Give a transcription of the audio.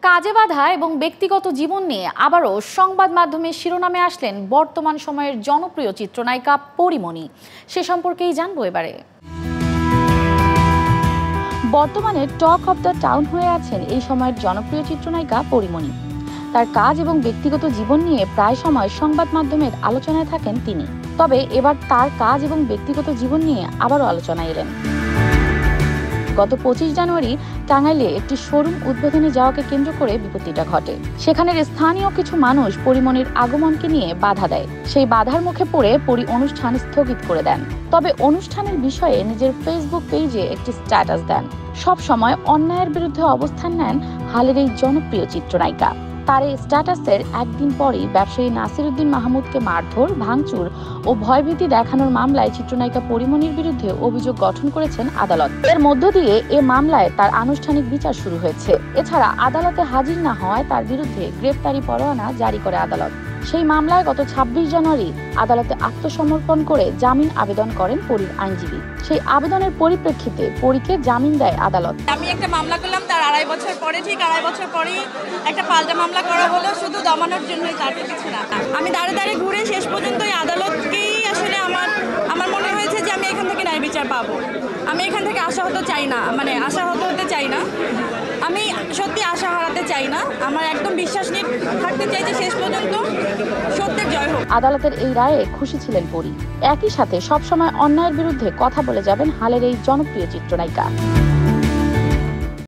কাজে বাধা এবং ব্যক্তিগত জীবন নিয়ে আবারও সংবাদ মাধ্যমের শিরোনামে আসলেন বর্তমান সময়ের জনপ্রিয় চিত্রনায়িকা পরীমণি। সে সম্পর্কেই জানবো এবারে। বর্তমানে টক অব দ্য টাউন হয়ে আছেন এই সময়ের জনপ্রিয় চিত্রনায়িকা পরীমণি। তার কাজ এবং ব্যক্তিগত জীবন নিয়ে প্রায় সময় সংবাদ মাধ্যমের আলোচনায় থাকেন তিনি। তবে এবার তার কাজ এবং ব্যক্তিগত জীবন নিয়ে আবারও আলোচনায় এলেন। গত 25 জানুয়ারি টাঙ্গাইলে একটি শোরুম উদ্বোধনে যাওয়াকে কেন্দ্র করে বিপত্তিটা ঘটে। সেখানের স্থানীয় কিছু মানুষ পরীমণির আগমনকে নিয়ে বাধা দেয়। সেই বাধার মুখে পড়ে পরী অনুষ্ঠান স্থগিত করে দেন। তবে অনুষ্ঠানের বিষয়ে নিজের ফেসবুক পেজে একটি স্ট্যাটাস দেন। সব সময় অন্যায়ের বিরুদ্ধে অবস্থান নেন হালের এই জনপ্রিয় চিত্রনায়িকা। তার এই স্ট্যাটাসের একদিন পরই ব্যবসায়ী নাসির উদ্দিন মাহমুদকে মারধর, ভাঙচুর ও ভয়ভীতি দেখানোর মামলায় চিত্রনায়িকা পরীমণির বিরুদ্ধে অভিযোগ গঠন করেছেন আদালত। এর মধ্য দিয়ে এ মামলায় তার আনুষ্ঠানিক বিচার শুরু হয়েছে। এছাড়া আদালতে হাজির না হওয়ায় তার বিরুদ্ধে গ্রেফতারি পরোয়ানা জারি করে আদালত। সেই মামলায় গত 26 জানুয়ারি আদালতে আত্মসমর্পণ করে জামিন আবেদন করেন পরীর আইনজীবী। সেই আবেদনের পরিপ্রেক্ষিতে পরীকে জামিন দেয় আদালত। আমি একটা মামলা করলাম, তার 2.5 বছর পরে, ঠিক 2.5 বছর পরেই একটা পাল্টা মামলা করা হলো, শুধু দমানোর জন্যই, তার কিছু না। আমি দাঁড়ে ঘুরে শেষ পর্যন্ত এই আদালতকেই আসলে আমার মনে হয়েছে যে আমি এখান থেকে ন্যায় বিচার পাবো। আমি এখান থেকে আশাহত চাই না, আশাহত হতে চাই না। আমি সত্যি আশা হারাতে চাই না। আমার একদম বিশ্বাস নিয়ে থাকতে চাই যে শেষ পর্যন্ত সত্যের জয় হোক। আদালতের এই রায়ে খুশি ছিলেন পরী। একই সাথে সবসময় অন্যায়ের বিরুদ্ধে কথা বলে যাবেন হালের এই জনপ্রিয় চিত্রনায়িকা।